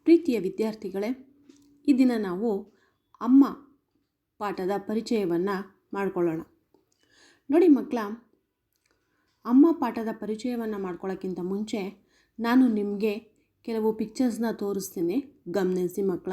ಪ್ರೀತಿಯ ವಿದ್ಯಾರ್ಥಿಗಳೇ, ಈ ದಿನ ನಾವು ಅಮ್ಮ ಪಾಠದ ಪರಿಚಯವನ್ನು ಮಾಡಿಕೊಳ್ಳೋಣ. ನೋಡಿ ಮಕ್ಕಳ, ಅಮ್ಮ ಪಾಠದ ಪರಿಚಯವನ್ನು ಮಾಡ್ಕೊಳ್ಳೋಕ್ಕಿಂತ ಮುಂಚೆ ನಾನು ನಿಮಗೆ ಕೆಲವು ಪಿಕ್ಚರ್ಸ್ನ ತೋರಿಸ್ತೀನಿ, ಗಮನಿಸಿ ಮಕ್ಕಳ.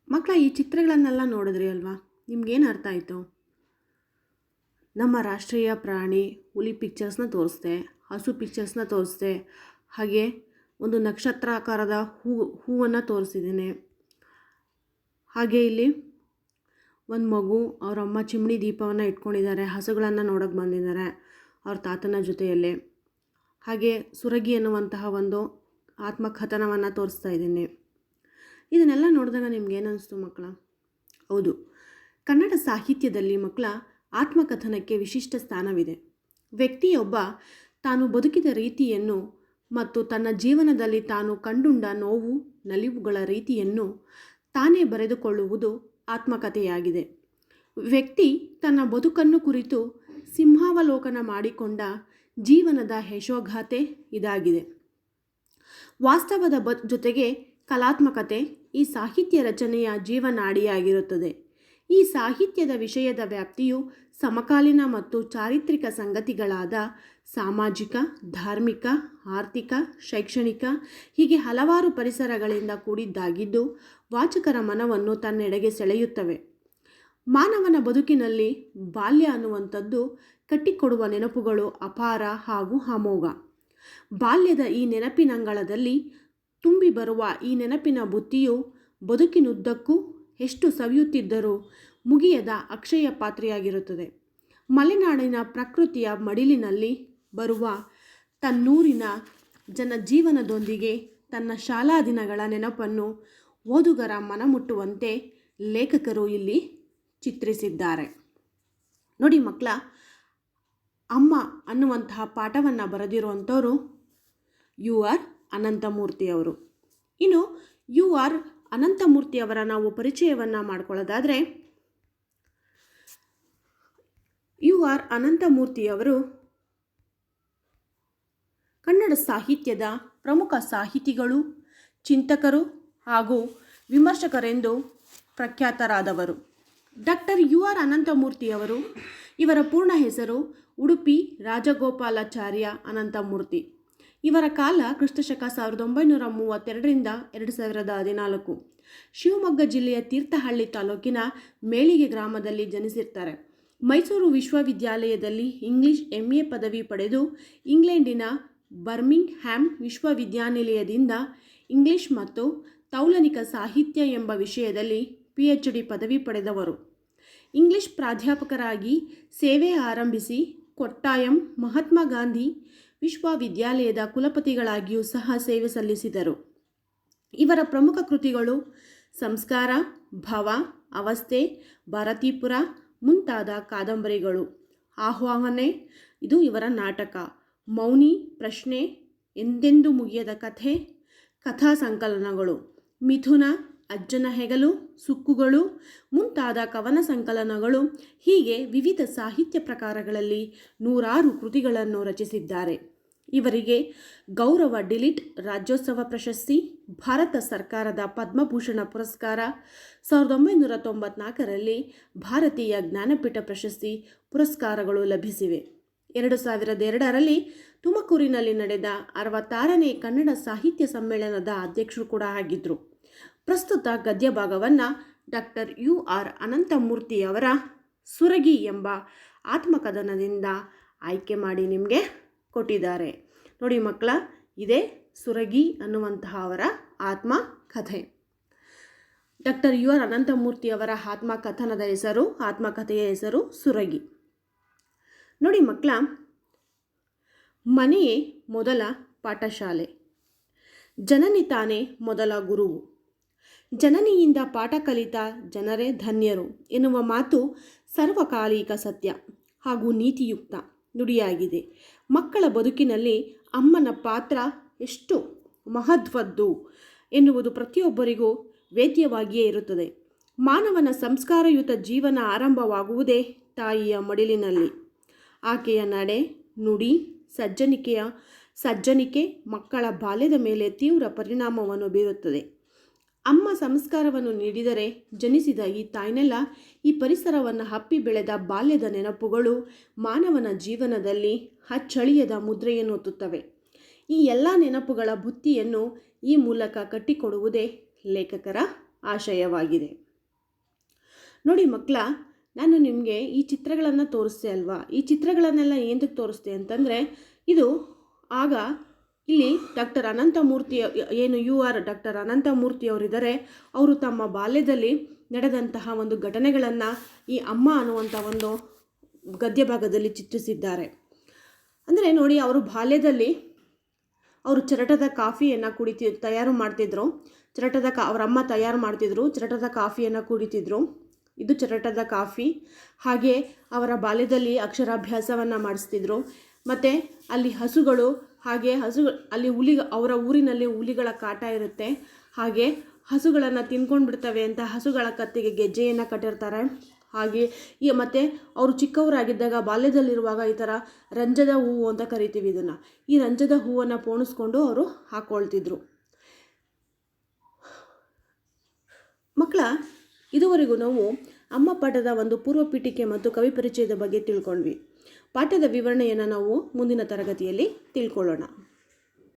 ಮಕ್ಕಳ, ಈ ಚಿತ್ರಗಳನ್ನೆಲ್ಲ ನೋಡಿದ್ರಿ ಅಲ್ವಾ? ನಿಮ್ಗೇನು ಅರ್ಥ ಆಯಿತು? ನಮ್ಮ ರಾಷ್ಟ್ರೀಯ ಪ್ರಾಣಿ ಹುಲಿ ಪಿಕ್ಚರ್ಸ್ನ ತೋರಿಸ್ದೆ, ಹಸು ಪಿಕ್ಚರ್ಸ್ನ ತೋರಿಸ್ದೆ, ಹಾಗೆ ಒಂದು ನಕ್ಷತ್ರಾಕಾರದ ಹೂವನ್ನು ತೋರಿಸಿದ್ದೀನಿ. ಹಾಗೆ ಇಲ್ಲಿ ಒಂದು ಮಗು ಅವರಮ್ಮ ಚಿಮಣಿ ದೀಪವನ್ನು ಇಟ್ಕೊಂಡಿದ್ದಾರೆ, ಹಸುಗಳನ್ನು ನೋಡೋಕ್ಕೆ ಬಂದಿದ್ದಾರೆ ಅವ್ರ ತಾತನ ಜೊತೆಯಲ್ಲಿ. ಹಾಗೆ ಸುರಗಿ ಅನ್ನುವಂತಹ ಒಂದು ಆತ್ಮಕಥನವನ್ನು ತೋರಿಸ್ತಾ ಇದ್ದೀನಿ. ಇದನ್ನೆಲ್ಲ ನೋಡಿದಾಗ ನಿಮ್ಗೇನು ಅನ್ನಿಸ್ತು ಮಕ್ಕಳ? ಹೌದು, ಕನ್ನಡ ಸಾಹಿತ್ಯದಲ್ಲಿ ಮಕ್ಕಳ ಆತ್ಮಕಥನಕ್ಕೆ ವಿಶಿಷ್ಟ ಸ್ಥಾನವಿದೆ. ವ್ಯಕ್ತಿಯೊಬ್ಬ ತಾನು ಬದುಕಿದ ರೀತಿಯನ್ನು ಮತ್ತು ತನ್ನ ಜೀವನದಲ್ಲಿ ತಾನು ಕಂಡುಂಡ ನೋವು ನಲಿವುಗಳ ರೀತಿಯನ್ನು ತಾನೇ ಬರೆದುಕೊಳ್ಳುವುದು ಆತ್ಮಕಥೆಯಾಗಿದೆ. ವ್ಯಕ್ತಿ ತನ್ನ ಬದುಕನ್ನು ಕುರಿತು ಸಿಂಹಾವಲೋಕನ ಮಾಡಿಕೊಂಡ ಜೀವನದ ಯಶೋಗಾಥೆ ಇದಾಗಿದೆ. ವಾಸ್ತವದ ಜೊತೆಗೆ ಕಲಾತ್ಮಕತೆ ಈ ಸಾಹಿತ್ಯ ರಚನೆಯ ಜೀವನಾಡಿಯಾಗಿರುತ್ತದೆ. ಈ ಸಾಹಿತ್ಯದ ವಿಷಯದ ವ್ಯಾಪ್ತಿಯು ಸಮಕಾಲೀನ ಮತ್ತು ಚಾರಿತ್ರಿಕ ಸಂಗತಿಗಳಾದ ಸಾಮಾಜಿಕ, ಧಾರ್ಮಿಕ, ಆರ್ಥಿಕ, ಶೈಕ್ಷಣಿಕ ಹೀಗೆ ಹಲವಾರು ಪರಿಸರಗಳಿಂದ ಕೂಡಿದ್ದಾಗಿದ್ದು ವಾಚಕರ ಮನವನ್ನು ತನ್ನೆಡೆಗೆ ಸೆಳೆಯುತ್ತವೆ. ಮಾನವನ ಬದುಕಿನಲ್ಲಿ ಬಾಲ್ಯ ಅನ್ನುವಂಥದ್ದು ಕಟ್ಟಿಕೊಡುವ ನೆನಪುಗಳು ಅಪಾರ ಹಾಗೂ ಅಮೋಘ. ಬಾಲ್ಯದ ಈ ನೆನಪಿನಂಗಳದಲ್ಲಿ ತುಂಬಿ ಬರುವ ಈ ನೆನಪಿನ ಬುತ್ತಿಯು ಬದುಕಿನುದ್ದಕ್ಕೂ ಎಷ್ಟು ಸವಿಯುತ್ತಿದ್ದರೂ ಮುಗಿಯದ ಅಕ್ಷಯ ಪಾತ್ರೆಯಾಗಿರುತ್ತದೆ. ಮಲೆನಾಡಿನ ಪ್ರಕೃತಿಯ ಮಡಿಲಿನಲ್ಲಿ ಬರುವ ತನ್ನೂರಿನ ಜನಜೀವನದೊಂದಿಗೆ ತನ್ನ ಶಾಲಾ ದಿನಗಳ ನೆನಪನ್ನು ಓದುಗರ ಮನಮುಟ್ಟುವಂತೆ ಲೇಖಕರು ಇಲ್ಲಿ ಚಿತ್ರಿಸಿದ್ದಾರೆ. ನೋಡಿ ಮಕ್ಕಳ, ಅಮ್ಮ ಅನ್ನುವಂತಹ ಪಾಠವನ್ನು ಬರೆದಿರುವಂಥವರು ಯು.ಆರ್. ಅನಂತಮೂರ್ತಿಯವರು. ಇನ್ನು ಯು.ಆರ್. ಅನಂತಮೂರ್ತಿಯವರ ನಾವು ಪರಿಚಯವನ್ನು ಮಾಡಿಕೊಳ್ಳೋದಾದರೆ, ಯು.ಆರ್. ಅನಂತಮೂರ್ತಿಯವರು ಕನ್ನಡ ಸಾಹಿತ್ಯದ ಪ್ರಮುಖ ಸಾಹಿತಿಗಳು, ಚಿಂತಕರು ಹಾಗೂ ವಿಮರ್ಶಕರೆಂದು ಪ್ರಖ್ಯಾತರಾದವರು. Doctor U.R.. ಅನಂತಮೂರ್ತಿಯವರು, ಇವರ ಪೂರ್ಣ ಹೆಸರು ಉಡುಪಿ ರಾಜಗೋಪಾಲಾಚಾರ್ಯ ಅನಂತಮೂರ್ತಿ. ಇವರ ಕಾಲ ಕ್ರಿಸ್ತಶಕ 1932ರಿಂದ 2014. ಶಿವಮೊಗ್ಗ ಜಿಲ್ಲೆಯ ತೀರ್ಥಹಳ್ಳಿ ತಾಲೂಕಿನ ಮೇಳಿಗೆ ಗ್ರಾಮದಲ್ಲಿ ಜನಿಸಿರ್ತಾರೆ. ಮೈಸೂರು ವಿಶ್ವವಿದ್ಯಾಲಯದಲ್ಲಿ ಇಂಗ್ಲಿಷ್ MA ಪದವಿ ಪಡೆದು ಇಂಗ್ಲೆಂಡಿನ ಬರ್ಮಿಂಗ್ಹ್ಯಾಮ್ ವಿಶ್ವವಿದ್ಯಾನಿಲಯದಿಂದ ಇಂಗ್ಲಿಷ್ ಮತ್ತು ತೌಲನಿಕ ಸಾಹಿತ್ಯ ಎಂಬ ವಿಷಯದಲ್ಲಿ PhD ಪದವಿ ಪಡೆದವರು. ಇಂಗ್ಲಿಷ್ ಪ್ರಾಧ್ಯಾಪಕರಾಗಿ ಸೇವೆ ಆರಂಭಿಸಿ ಕೊಟ್ಟಾಯಂ ಮಹಾತ್ಮ ಗಾಂಧಿ ವಿಶ್ವವಿದ್ಯಾಲಯದ ಕುಲಪತಿಗಳಾಗಿಯೂ ಸಹ ಸೇವೆ ಸಲ್ಲಿಸಿದರು. ಇವರ ಪ್ರಮುಖ ಕೃತಿಗಳು ಸಂಸ್ಕಾರ, ಭವ, ಅವಸ್ಥೆ, ಭಾರತೀಪುರ ಮುಂತಾದ ಕಾದಂಬರಿಗಳು. ಆಹ್ವಾನೆ ಇದು ಇವರ ನಾಟಕ. ಮೌನಿ, ಪ್ರಶ್ನೆ, ಎಂದೆಂದೂ ಮುಗಿಯದ ಕಥೆ, ಕಥಾ ಸಂಕಲನಗಳು. ಮಿಥುನ, ಅಜ್ಜನ ಹೆಗಲು, ಸುಕ್ಕುಗಳು ಮುಂತಾದ ಕವನ ಸಂಕಲನಗಳು ಹೀಗೆ ವಿವಿಧ ಸಾಹಿತ್ಯ ಪ್ರಕಾರಗಳಲ್ಲಿ 100 ಕೃತಿಗಳನ್ನು ರಚಿಸಿದ್ದಾರೆ. ಇವರಿಗೆ ಗೌರವ ಡಿಲಿಟ್ ರಾಜ್ಯೋತ್ಸವ ಪ್ರಶಸ್ತಿ, ಭಾರತ ಸರ್ಕಾರದ ಪದ್ಮಭೂಷಣ ಪುರಸ್ಕಾರ, 1994ರಲ್ಲಿ ಭಾರತೀಯ ಜ್ಞಾನಪೀಠ ಪ್ರಶಸ್ತಿ ಪುರಸ್ಕಾರಗಳು ಲಭಿಸಿವೆ. 2002ರಲ್ಲಿ ತುಮಕೂರಿನಲ್ಲಿ ನಡೆದ 66ನೇ ಕನ್ನಡ ಸಾಹಿತ್ಯ ಸಮ್ಮೇಳನದ ಅಧ್ಯಕ್ಷರು ಕೂಡ ಆಗಿದ್ದರು. ಪ್ರಸ್ತುತ ಗದ್ಯ ಭಾಗವನ್ನು ಡಾಕ್ಟರ್ ಯು.ಆರ್. ಅನಂತಮೂರ್ತಿಯವರ ಸುರಗಿ ಎಂಬ ಆತ್ಮಕಥನದಿಂದ ಆಯ್ಕೆ ಮಾಡಿ ನಿಮಗೆ ಕೊಟ್ಟಿದ್ದಾರೆ. ನೋಡಿ ಮಕ್ಕಳ, ಇದೇ ಸುರಗಿ ಅನ್ನುವಂತಹ ಅವರ ಆತ್ಮಕಥೆ. Doctor U.R.. ಅನಂತಮೂರ್ತಿಯವರ ಆತ್ಮಕಥೆಯ ಹೆಸರು ಸುರಗಿ. ನೋಡಿ ಮಕ್ಕಳ, ಮನೆಯೇ ಮೊದಲ ಪಾಠಶಾಲೆ. ಜನನಿ ತಾನೇ ಮೊದಲ ಗುರುವು. ಜನನಿಯಿಂದ ಪಾಠ ಕಲಿತ ಜನರೇ ಧನ್ಯರು ಎನ್ನುವ ಮಾತು ಸರ್ವಕಾಲಿಕ ಸತ್ಯ ಹಾಗೂ ನೀತಿಯುಕ್ತ ನುಡಿಯಾಗಿದೆ. ಮಕ್ಕಳ ಬದುಕಿನಲ್ಲಿ ಅಮ್ಮನ ಪಾತ್ರ ಎಷ್ಟು ಮಹತ್ವದ್ದು ಎನ್ನುವುದು ಪ್ರತಿಯೊಬ್ಬರಿಗೂ ವೇದ್ಯವಾಗಿಯೇ ಇರುತ್ತದೆ. ಮಾನವನ ಸಂಸ್ಕಾರಯುತ ಜೀವನ ಆರಂಭವಾಗುವುದೇ ತಾಯಿಯ ಮಡಿಲಿನಲ್ಲಿ. ಆಕೆಯ ನಡೆ, ನುಡಿ, ಸಜ್ಜನಿಕೆ ಮಕ್ಕಳ ಬಾಲ್ಯದ ಮೇಲೆ ತೀವ್ರ ಪರಿಣಾಮವನ್ನು ಬೀರುತ್ತದೆ. ಅಮ್ಮ ಸಂಸ್ಕಾರವನ್ನು ನೀಡಿದರೆ ಜನಿಸಿದ ಈ ತಾಯ್ನೆಲ್ಲ ಈ ಪರಿಸರವನ್ನು ಹಪ್ಪಿ ಬೆಳೆದ ಬಾಲ್ಯದ ನೆನಪುಗಳು ಮಾನವನ ಜೀವನದಲ್ಲಿ ಅಚ್ಚಳಿಯದ ಮುದ್ರೆಯನ್ನು ಒತ್ತುತ್ತವೆ. ಈ ಎಲ್ಲ ನೆನಪುಗಳ ಬುತ್ತಿಯನ್ನು ಈ ಮೂಲಕ ಕಟ್ಟಿಕೊಡುವುದೇ ಲೇಖಕರ ಆಶಯವಾಗಿದೆ. ನೋಡಿ ಮಕ್ಕಳ, ನಾನು ನಿಮಗೆ ಈ ಚಿತ್ರಗಳನ್ನು ತೋರಿಸ್ದೆ ಅಲ್ವಾ? ಈ ಚಿತ್ರಗಳನ್ನೆಲ್ಲ ಏನಕ್ಕೆ ತೋರಿಸ್ದೆ ಅಂತಂದರೆ, ಇದು ಆಗ ಇಲ್ಲಿ ಡಾಕ್ಟರ್ ಅನಂತಮೂರ್ತಿ ಡಾಕ್ಟರ್ ಅನಂತಮೂರ್ತಿಯವರಿದ್ದಾರೆ. ಅವರು ತಮ್ಮ ಬಾಲ್ಯದಲ್ಲಿ ನಡೆದಂತಹ ಒಂದು ಘಟನೆಗಳನ್ನು ಈ ಅಮ್ಮ ಅನ್ನುವಂಥ ಒಂದು ಗದ್ಯ ಭಾಗದಲ್ಲಿ ಚಿತ್ರಿಸಿದ್ದಾರೆ. ಅಂದರೆ ನೋಡಿ, ಅವರು ಬಾಲ್ಯದಲ್ಲಿ ಅವರು ಚರಟದ ಕಾಫಿಯನ್ನು ತಯಾರು ಮಾಡ್ತಿದ್ರು. ಅವರ ಅಮ್ಮ ತಯಾರು ಮಾಡ್ತಿದ್ರು. ಚರಟದ ಕಾಫಿಯನ್ನು ಕುಡಿತಿದ್ರು. ಇದು ಚರಟದ ಕಾಫಿ. ಹಾಗೆ ಅವರ ಬಾಲ್ಯದಲ್ಲಿ ಅಕ್ಷರಾಭ್ಯಾಸವನ್ನು ಮಾಡಿಸ್ತಿದ್ರು. ಮತ್ತು ಅಲ್ಲಿ ಹಸುಗಳು ಅಲ್ಲಿ ಅವರ ಊರಿನಲ್ಲಿ ಹುಲಿಗಳ ಕಾಟ ಇರುತ್ತೆ. ಹಾಗೆ ಹಸುಗಳನ್ನು ತಿನ್ಕೊಂಡು ಬಿಡ್ತವೆ ಅಂತ ಹಸುಗಳ ಕತ್ತಿಗೆ ಗೆಜ್ಜೆಯನ್ನು ಕಟ್ಟಿರ್ತಾರೆ. ಹಾಗೆ ಮತ್ತು ಅವರು ಚಿಕ್ಕವರಾಗಿದ್ದಾಗ ಬಾಲ್ಯದಲ್ಲಿರುವಾಗ ಈ ಥರ ರಂಜದ ಹೂವು ಅಂತ ಕರಿತೀವಿ ಇದನ್ನು. ಈ ರಂಜದ ಹೂವನ್ನು ಪೋಣಿಸ್ಕೊಂಡು ಅವರು ಹಾಕ್ಕೊಳ್ತಿದ್ರು. ಮಕ್ಕಳ, ಇದುವರೆಗೂ ನಾವು ಅಮ್ಮ ಪಾಠದ ಒಂದು ಪೂರ್ವ ಪೀಠಿಕೆ ಮತ್ತು ಕವಿ ಪರಿಚಯದ ಬಗ್ಗೆ ತಿಳ್ಕೊಂಡ್ವಿ. ಪಾಠದ ವಿವರಣೆಯನ್ನು ನಾವು ಮುಂದಿನ ತರಗತಿಯಲ್ಲಿ ತಿಳ್ಕೊಳ್ಳೋಣ.